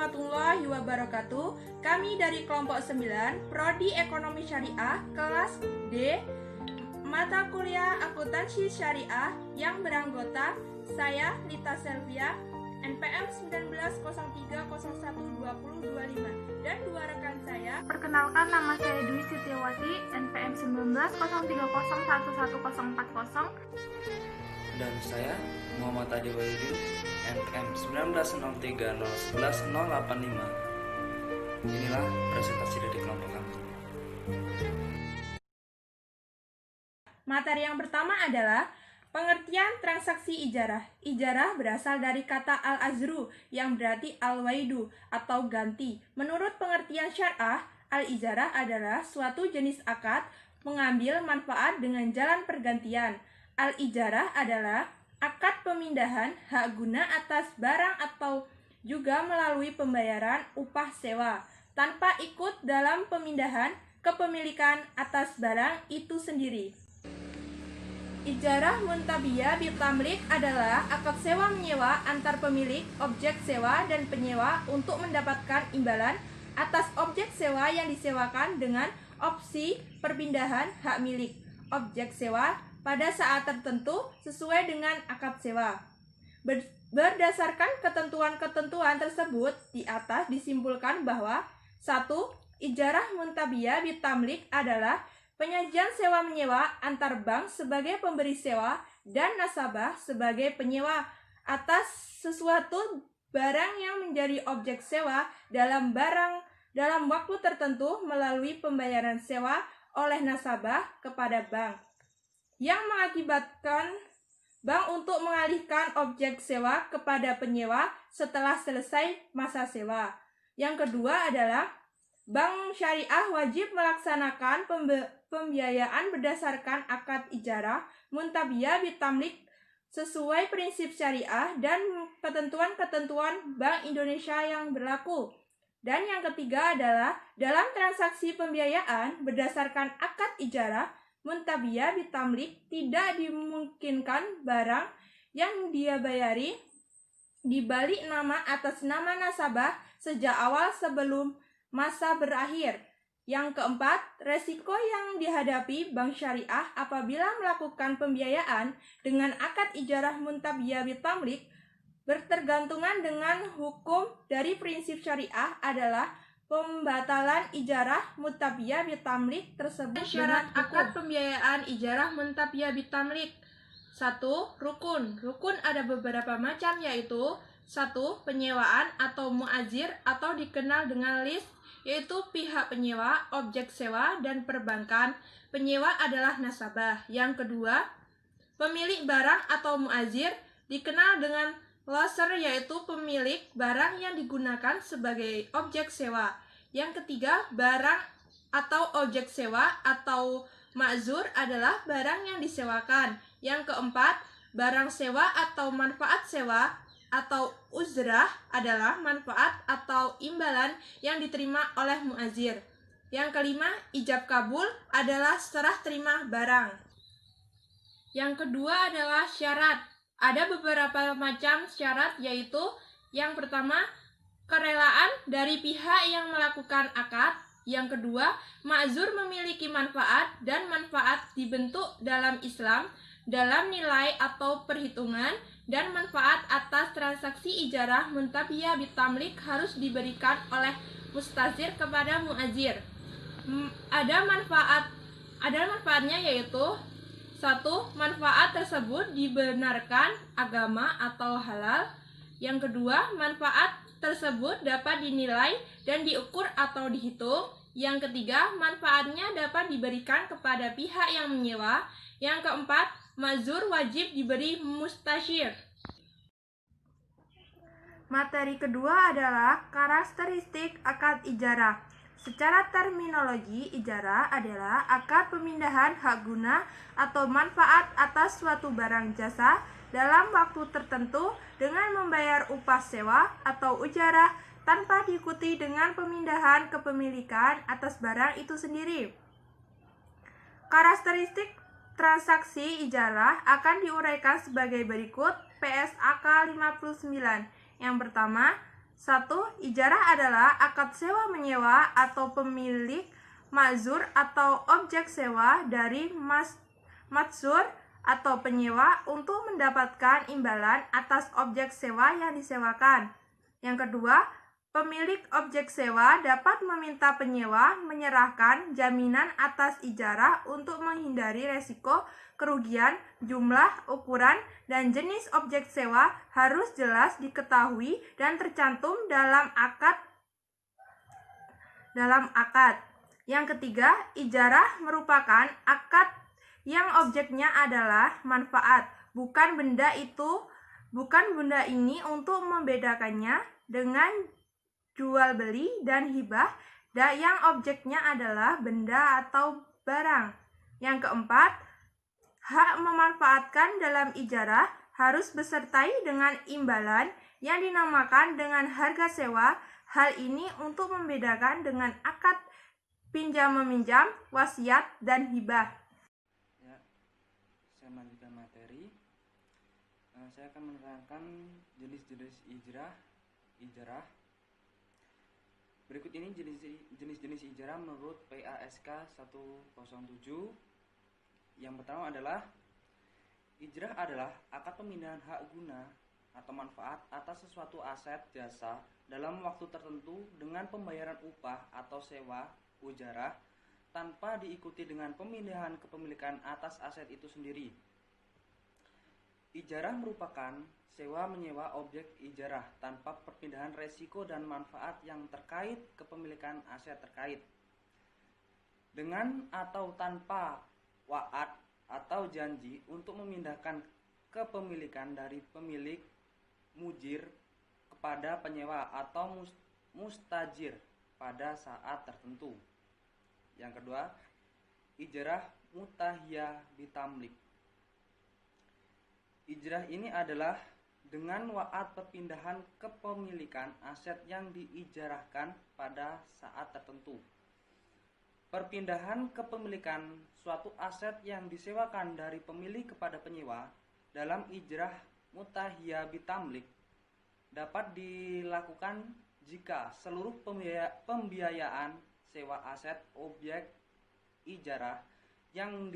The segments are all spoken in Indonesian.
warahmatullahi wabarakatuh. Kami dari kelompok 9, Prodi Ekonomi Syariah, kelas D, mata kuliah akuntansi syariah yang beranggota saya, Lita Selvia, NPM 1903012025, dan dua rekan saya. Perkenalkan, nama saya Dwi Sitiawati, NPM 1903011040. Dan saya Muhammad Adi Wahyudin, NPM 1903011085. Inilah presentasi dari kelompok kami. Materi yang pertama adalah pengertian transaksi ijarah. Ijarah berasal dari kata al-azru yang berarti al-waidu atau ganti. Menurut pengertian syar'ah, al-ijarah adalah suatu jenis akad mengambil manfaat dengan jalan pergantian. Al-ijarah adalah akad pemindahan hak guna atas barang atau juga melalui pembayaran upah sewa tanpa ikut dalam pemindahan kepemilikan atas barang itu sendiri. Ijarah muntabiyah bitamlik adalah akad sewa menyewa antar pemilik objek sewa dan penyewa untuk mendapatkan imbalan atas objek sewa yang disewakan dengan opsi perpindahan hak milik objek sewa pada saat tertentu sesuai dengan akad sewa. Berdasarkan ketentuan-ketentuan tersebut di atas disimpulkan bahwa 1. Ijarah muntabiyah bitamlik adalah penyajian sewa menyewa antar bank sebagai pemberi sewa dan nasabah sebagai penyewa atas sesuatu barang yang menjadi objek sewa dalam waktu tertentu melalui pembayaran sewa oleh nasabah kepada bank, yang mengakibatkan bank untuk mengalihkan objek sewa kepada penyewa setelah selesai masa sewa. Yang kedua adalah bank syariah wajib melaksanakan pembiayaan berdasarkan akad ijarah muntabiyah bitamlik sesuai prinsip syariah dan ketentuan-ketentuan Bank Indonesia yang berlaku. Dan yang ketiga adalah dalam transaksi pembiayaan berdasarkan akad ijarah muntabiyah bitamlik tidak dimungkinkan barang yang dia bayari dibalik nama atas nama nasabah sejak awal sebelum masa berakhir. Yang keempat, resiko yang dihadapi bank syariah apabila melakukan pembiayaan dengan akad ijarah muntabiyah bitamlik bertergantungan dengan hukum dari prinsip syariah adalah pembatalan ijarah muntabiyah bitamlik tersebut. Syarat akad pembiayaan ijarah muntabiyah bitamlik. 1. Rukun. Rukun ada beberapa macam, yaitu 1. Penyewaan atau muazir atau dikenal dengan lis, yaitu pihak penyewa, objek sewa, dan perbankan. Penyewa adalah nasabah. Yang kedua, pemilik barang atau muazir dikenal dengan loser, yaitu pemilik barang yang digunakan sebagai objek sewa. Yang ketiga, barang atau objek sewa atau ma'zur adalah barang yang disewakan. Yang keempat, barang sewa atau manfaat sewa atau uzrah adalah manfaat atau imbalan yang diterima oleh muazir. Yang kelima, ijab kabul adalah serah terima barang. Yang kedua adalah syarat. Ada beberapa macam syarat, yaitu yang pertama, kerelaan dari pihak yang melakukan akad. Yang kedua, ma'zur memiliki manfaat dan manfaat dibentuk dalam Islam dalam nilai atau perhitungan, dan manfaat atas transaksi ijarah muntabiyah bitamlik harus diberikan oleh mustazir kepada muazir. Ada manfaatnya, yaitu 1. Manfaat tersebut dibenarkan agama atau halal. Yang kedua, manfaat tersebut dapat dinilai dan diukur atau dihitung. Yang ketiga, manfaatnya dapat diberikan kepada pihak yang menyewa. Yang keempat, ma'zur wajib diberi mustasyir. Materi kedua adalah karakteristik akad ijarah. Secara terminologi, ijarah adalah akad pemindahan hak guna atau manfaat atas suatu barang jasa dalam waktu tertentu dengan membayar upah sewa atau ujarah tanpa diikuti dengan pemindahan kepemilikan atas barang itu sendiri. Karakteristik transaksi ijarah akan diuraikan sebagai berikut. PSAK 59. Yang pertama, 1. Ijarah adalah akad sewa menyewa atau pemilik mazur atau objek sewa dari matsur atau penyewa untuk mendapatkan imbalan atas objek sewa yang disewakan. Yang kedua, pemilik objek sewa dapat meminta penyewa menyerahkan jaminan atas ijarah untuk menghindari resiko kerugian. Jumlah, ukuran, dan jenis objek sewa harus jelas diketahui dan tercantum dalam akad. Yang ketiga, ijarah merupakan akad yang objeknya adalah manfaat, bukan benda ini untuk membedakannya dengan jual beli dan hibah yang objeknya adalah benda atau barang. Yang keempat, hak memanfaatkan dalam ijarah harus besertai dengan imbalan yang dinamakan dengan harga sewa. Hal ini untuk membedakan dengan akad pinjam-meminjam, wasiat, dan hibah. Ya, saya melanjutkan materi. Saya akan menerangkan jenis-jenis ijarah. Berikut ini jenis-jenis ijarah menurut PASK 107. Yang pertama adalah ijarah adalah akad pemindahan hak guna atau manfaat atas sesuatu aset jasa dalam waktu tertentu dengan pembayaran upah atau sewa ujarah tanpa diikuti dengan pemindahan kepemilikan atas aset itu sendiri. Ijarah merupakan sewa menyewa objek ijarah tanpa perpindahan resiko dan manfaat yang terkait kepemilikan aset terkait. Dengan atau tanpa wa'ad atau janji untuk memindahkan kepemilikan dari pemilik mujir kepada penyewa atau mustajir pada saat tertentu. Yang kedua, ijarah mutahiyah bitamlik. Ijarah ini adalah dengan wa'ad perpindahan kepemilikan aset yang diijarahkan pada saat tertentu. Perpindahan kepemilikan suatu aset yang disewakan dari pemilik kepada penyewa dalam ijarah mutahiyah bitamlik dapat dilakukan jika seluruh pembiayaan sewa aset objek ijarah yang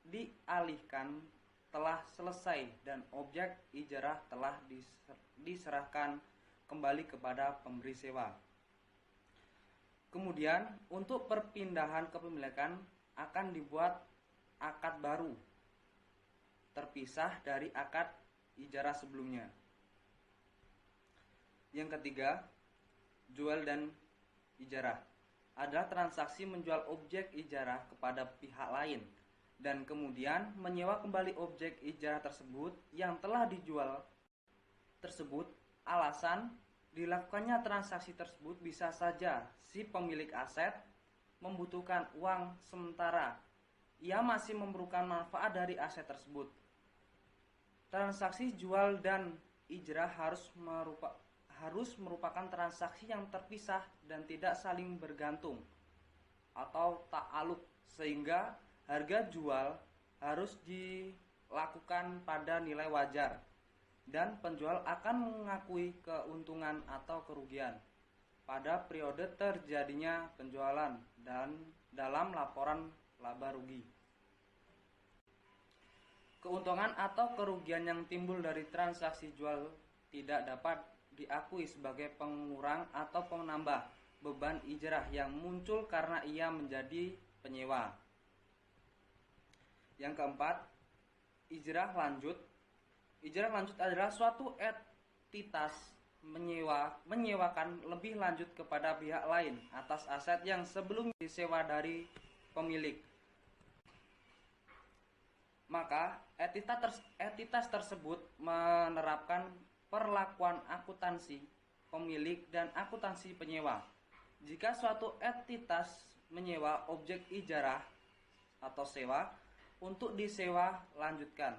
dialihkan telah selesai dan objek ijarah telah diserahkan kembali kepada pemberi sewa. Kemudian untuk perpindahan kepemilikan akan dibuat akad baru terpisah dari akad ijarah sebelumnya. Yang ketiga, jual dan ijarah adalah transaksi menjual objek ijarah kepada pihak lain dan kemudian menyewa kembali objek ijarah tersebut yang telah dijual tersebut. Alasan dilakukannya transaksi tersebut bisa saja si pemilik aset membutuhkan uang sementara ia masih memerlukan manfaat dari aset tersebut. Transaksi jual dan ijarah harus merupakan transaksi yang terpisah dan tidak saling bergantung atau ta'aluk, sehingga harga jual harus dilakukan pada nilai wajar dan penjual akan mengakui keuntungan atau kerugian pada periode terjadinya penjualan dan dalam laporan laba rugi. Keuntungan atau kerugian yang timbul dari transaksi jual tidak dapat diakui sebagai pengurang atau penambah beban ijarah yang muncul karena ia menjadi penyewa. Yang keempat, ijarah lanjut. Ijarah lanjut adalah suatu entitas menyewakan lebih lanjut kepada pihak lain atas aset yang sebelumnya disewa dari pemilik. Maka entitas tersebut menerapkan perlakuan akuntansi pemilik dan akuntansi penyewa. Jika suatu entitas menyewa objek ijarah atau sewa untuk disewa lanjutkan,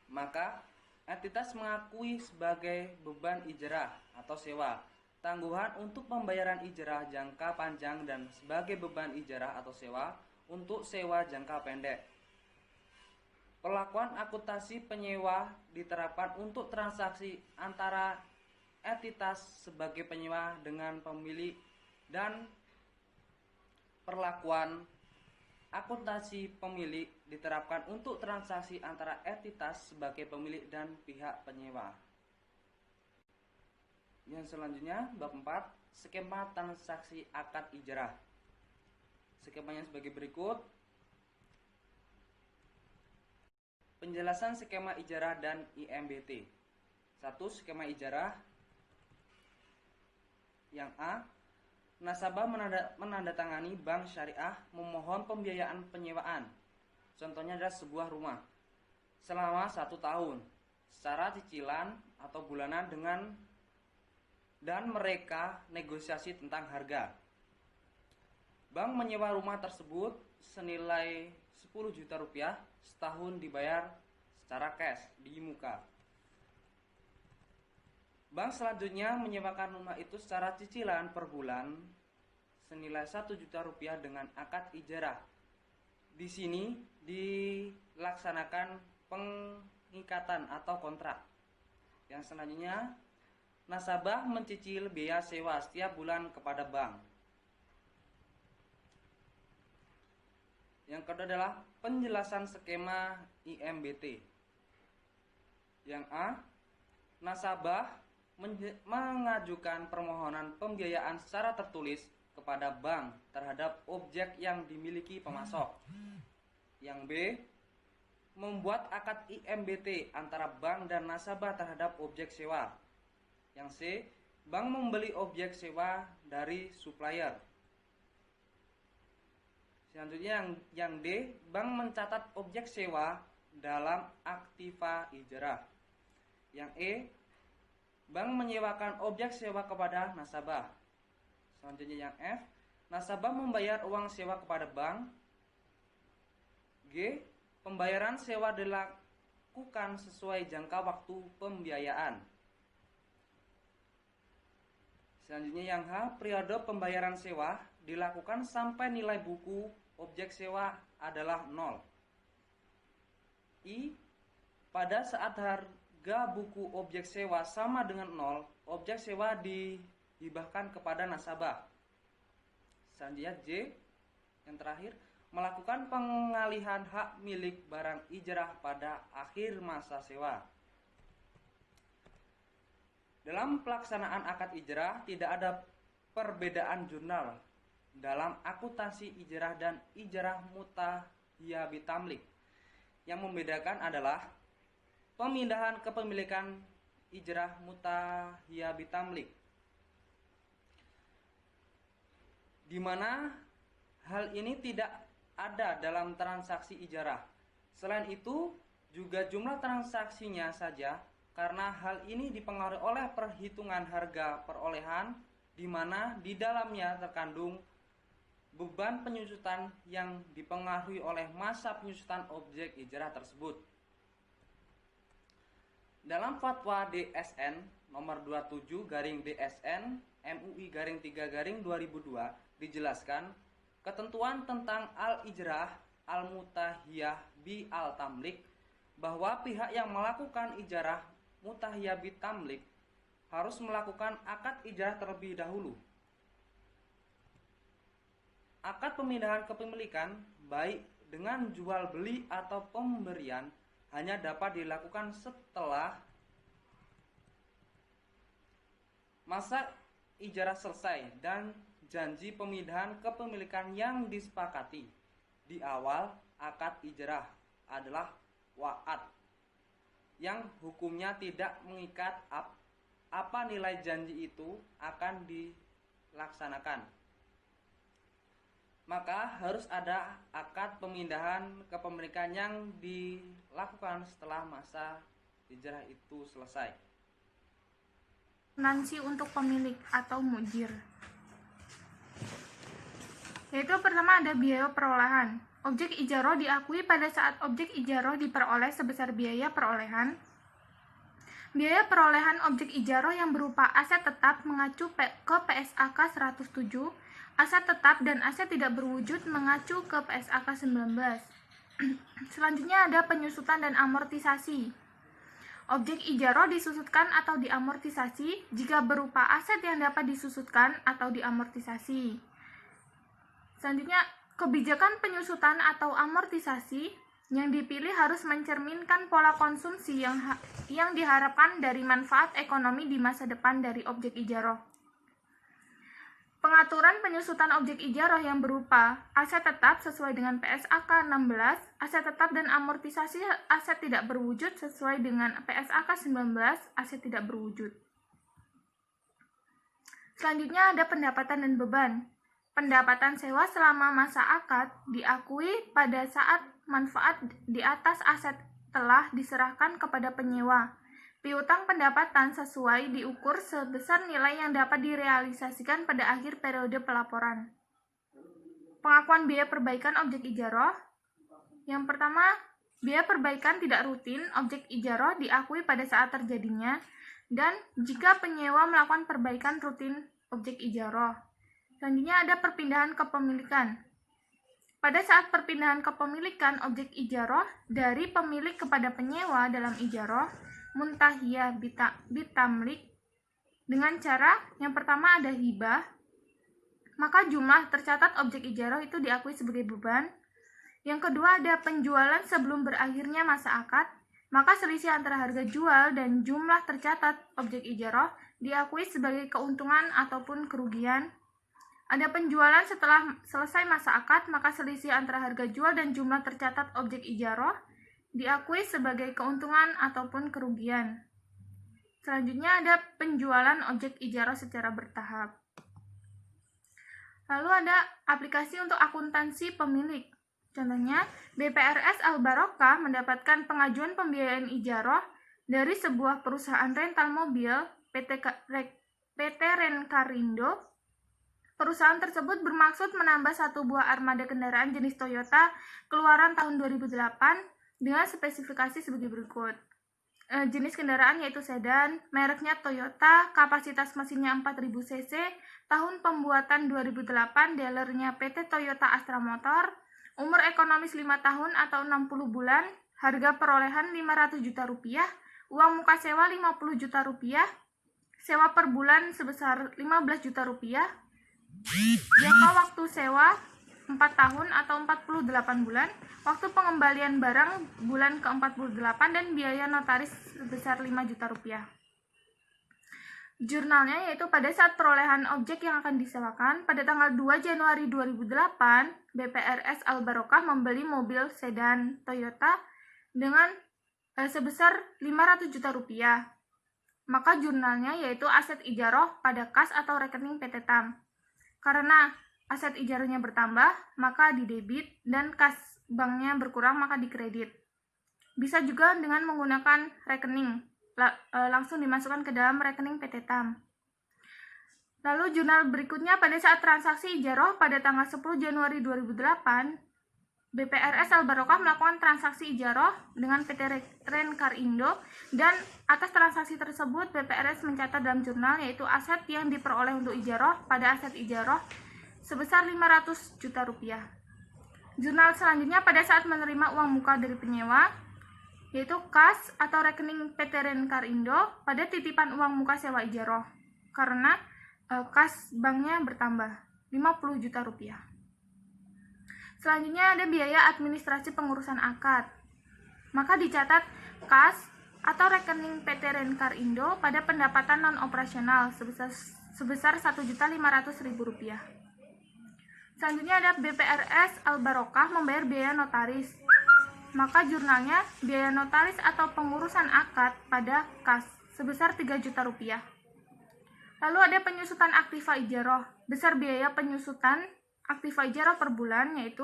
maka entitas mengakui sebagai beban ijarah atau sewa tangguhan untuk pembayaran ijarah jangka panjang dan sebagai beban ijarah atau sewa untuk sewa jangka pendek. Perlakuan akuntansi penyewa diterapkan untuk transaksi antara entitas sebagai penyewa dengan pemilik dan perlakuan akuntansi pemilik diterapkan untuk transaksi antara entitas sebagai pemilik dan pihak penyewa. Yang selanjutnya, bab 4, skema transaksi akad ijrah. Skemanya sebagai berikut. Penjelasan skema ijarah dan IMBT. 1. Skema ijarah. Yang A, nasabah menandatangani bank syariah memohon pembiayaan penyewaan. Contohnya adalah sebuah rumah selama 1 tahun secara cicilan atau bulanan dan mereka negosiasi tentang harga. Bank menyewa rumah tersebut senilai 10 juta rupiah, setahun dibayar secara cash di muka. Bank selanjutnya menyewakan rumah itu secara cicilan per bulan senilai 1 juta rupiah dengan akad ijarah. Di sini dilaksanakan pengikatan atau kontrak. Yang selanjutnya, nasabah mencicil biaya sewa setiap bulan kepada bank. Yang kedua adalah penjelasan skema IMBT. Yang A, nasabah mengajukan permohonan pembiayaan secara tertulis kepada bank terhadap objek yang dimiliki pemasok. Yang B, membuat akad IMBT antara bank dan nasabah terhadap objek sewa. Yang C, bank membeli objek sewa dari supplier. Selanjutnya yang D, bank mencatat objek sewa dalam aktiva ijarah. Yang E, bank menyewakan objek sewa kepada nasabah. Selanjutnya yang F, nasabah membayar uang sewa kepada bank. G, pembayaran sewa dilakukan sesuai jangka waktu pembiayaan. Selanjutnya yang H, periode pembayaran sewa dilakukan sampai nilai buku objek sewa adalah 0. I, pada saat harga buku objek sewa sama dengan 0, objek sewa dihibahkan kepada nasabah. Selanjutnya J, yang terakhir, melakukan pengalihan hak milik barang ijrah pada akhir masa sewa. Dalam pelaksanaan akad ijrah tidak ada perbedaan jurnal dalam akuntansi ijrah dan ijrah mutahiyah bitamlik. Yang membedakan adalah pemindahan kepemilikan ijrah mutahiyah bitamlik, di mana hal ini tidak ada dalam transaksi ijarah. Selain itu, juga jumlah transaksinya saja, karena hal ini dipengaruhi oleh perhitungan harga perolehan, di mana di dalamnya terkandung beban penyusutan yang dipengaruhi oleh masa penyusutan objek ijarah tersebut. Dalam fatwa DSN nomor 27/DSN MUI-3/2002 dijelaskan ketentuan tentang al-ijrah al-mutahiyah bi al-tamlik, bahwa pihak yang melakukan ijarah mutahiyah bi tamlik harus melakukan akad ijarah terlebih dahulu. Akad pemindahan kepemilikan baik dengan jual beli atau pemberian hanya dapat dilakukan setelah masa ijarah selesai dan janji pemindahan kepemilikan yang disepakati di awal akad ijarah adalah wa'ad, yang hukumnya tidak mengikat apa nilai janji itu akan dilaksanakan. Maka harus ada akad pemindahan kepemilikan yang dilakukan setelah masa ijarah itu selesai. Nansi untuk pemilik atau mujir. Yaitu pertama ada biaya perolehan. Objek ijarah diakui pada saat objek ijarah diperoleh sebesar biaya perolehan. Biaya perolehan objek ijarah yang berupa aset tetap mengacu ke PSAK 107, aset tetap dan aset tidak berwujud mengacu ke PSAK 19. Selanjutnya ada penyusutan dan amortisasi. Objek ijaroh disusutkan atau diamortisasi jika berupa aset yang dapat disusutkan atau diamortisasi. Selanjutnya, kebijakan penyusutan atau amortisasi yang dipilih harus mencerminkan pola konsumsi yang diharapkan dari manfaat ekonomi di masa depan dari objek ijaroh. Pengaturan penyusutan objek ijaroh yang berupa aset tetap sesuai dengan PSAK 16, aset tetap dan amortisasi aset tidak berwujud sesuai dengan PSAK 19, aset tidak berwujud. Selanjutnya ada pendapatan dan beban. Pendapatan sewa selama masa akad diakui pada saat manfaat di atas aset telah diserahkan kepada penyewa. Piutang pendapatan sesuai diukur sebesar nilai yang dapat direalisasikan pada akhir periode pelaporan. Pengakuan biaya perbaikan objek ijaroh. Yang pertama, biaya perbaikan tidak rutin objek ijaroh diakui pada saat terjadinya dan jika penyewa melakukan perbaikan rutin objek ijaroh. Selanjutnya ada perpindahan kepemilikan. Pada saat perpindahan kepemilikan objek ijaroh dari pemilik kepada penyewa dalam ijaroh, muntahiyah bitamlik dengan cara yang pertama ada hibah, maka jumlah tercatat objek ijaroh itu diakui sebagai beban. Yang kedua ada penjualan sebelum berakhirnya masa akad, maka selisih antara harga jual dan jumlah tercatat objek ijaroh diakui sebagai keuntungan ataupun kerugian. Ada penjualan setelah selesai masa akad, maka selisih antara harga jual dan jumlah tercatat objek ijaroh diakui sebagai keuntungan ataupun kerugian. Selanjutnya ada penjualan objek ijaroh secara bertahap. Lalu ada aplikasi untuk akuntansi pemilik. Contohnya, BPRS Al-Barokah mendapatkan pengajuan pembiayaan ijaroh dari sebuah perusahaan rental mobil PT Renkarindo. Perusahaan tersebut bermaksud menambah satu buah armada kendaraan jenis Toyota keluaran tahun 2008 dengan spesifikasi sebagai berikut. Jenis kendaraan yaitu sedan, mereknya Toyota, kapasitas mesinnya 4000 cc, tahun pembuatan 2008, dealernya PT Toyota Astra Motor, umur ekonomis 5 tahun atau 60 bulan, harga perolehan 500 juta rupiah, uang muka sewa 50 juta rupiah, sewa per bulan sebesar 15 juta rupiah, jangka waktu sewa 4 tahun atau 48 bulan, waktu pengembalian barang bulan ke-48 dan biaya notaris sebesar 5 juta rupiah. Jurnalnya yaitu pada saat perolehan objek yang akan disewakan, pada tanggal 2 Januari 2008, BPRS Al-Barokah membeli mobil sedan Toyota dengan sebesar 500 juta rupiah. Maka jurnalnya yaitu aset ijaroh pada kas atau rekening PT TAM. Karena aset ijarohnya bertambah, maka didebit, dan kas banknya berkurang, maka dikredit. Bisa juga dengan menggunakan rekening, langsung dimasukkan ke dalam rekening PT TAM. Lalu jurnal berikutnya pada saat transaksi ijaroh pada tanggal 10 Januari 2008, BPRS Al-Barokah melakukan transaksi ijaroh dengan PT Renkarindo, dan atas transaksi tersebut BPRS mencatat dalam jurnal yaitu aset yang diperoleh untuk ijaroh pada aset ijaroh sebesar 500 juta rupiah. Jurnal selanjutnya pada saat menerima uang muka dari penyewa, yaitu kas atau rekening PT Renkarindo pada titipan uang muka sewa ijaroh, karena kas banknya bertambah 50 juta rupiah. Selanjutnya ada biaya administrasi pengurusan akad. Maka dicatat kas atau rekening PT Renkarindo pada pendapatan non-operasional sebesar 1.500.000 rupiah. Selanjutnya ada BPRS Al-Barokah membayar biaya notaris. Maka jurnalnya biaya notaris atau pengurusan akad pada kas sebesar 3 juta rupiah. Lalu ada penyusutan aktiva ijaroh. Besar biaya penyusutan aktiva ijaroh per bulan yaitu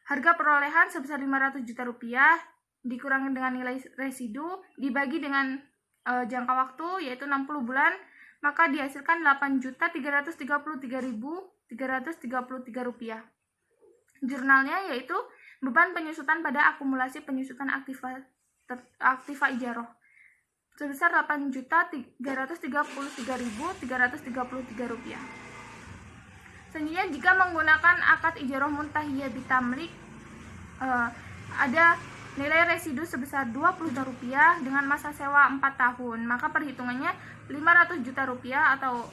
harga perolehan sebesar 500 juta rupiah dikurangi dengan nilai residu dibagi dengan jangka waktu yaitu 60 bulan, maka dihasilkan 8.333.333 rupiah. Jurnalnya yaitu beban penyusutan pada akumulasi penyusutan aktiva ijaroh sebesar 8.333.333 rupiah. Selanjutnya jika menggunakan akad ijaroh muntahiyah bitamlik, ada nilai residu sebesar 20 juta rupiah dengan masa sewa 4 tahun. Maka perhitungannya 500 juta rupiah atau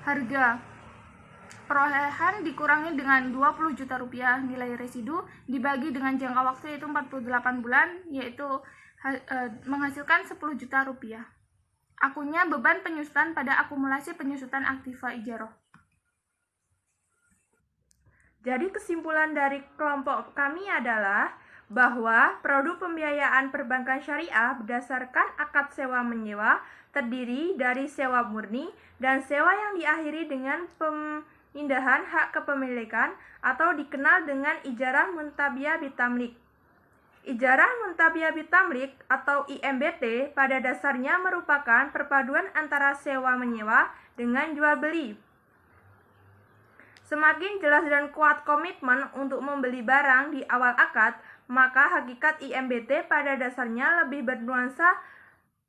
harga perolehan dikurangi dengan 20 juta rupiah nilai residu dibagi dengan jangka waktu yaitu 48 bulan, yaitu menghasilkan 10 juta rupiah. Akunnya beban penyusutan pada akumulasi penyusutan aktiva ijaroh. Jadi kesimpulan dari kelompok kami adalah bahwa produk pembiayaan perbankan syariah berdasarkan akad sewa menyewa terdiri dari sewa murni dan sewa yang diakhiri dengan pemindahan hak kepemilikan atau dikenal dengan ijarah muntabiyah bitamlik. Ijarah muntabiyah bitamlik atau IMBT pada dasarnya merupakan perpaduan antara sewa menyewa dengan jual beli. Semakin jelas dan kuat komitmen untuk membeli barang di awal akad, maka hakikat IMBT pada dasarnya lebih bernuansa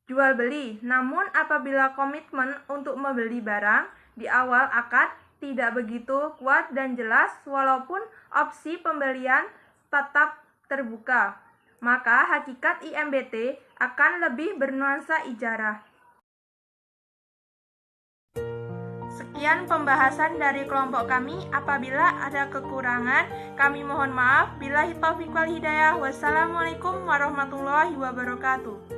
jual beli. Namun apabila komitmen untuk membeli barang di awal akad tidak begitu kuat dan jelas walaupun opsi pembelian tetap terbuka, maka hakikat IMBT akan lebih bernuansa ijarah. Sekian pembahasan dari kelompok kami. Apabila ada kekurangan, kami mohon maaf. Billahi taufiq wal hidayah. Wassalamualaikum warahmatullahi wabarakatuh.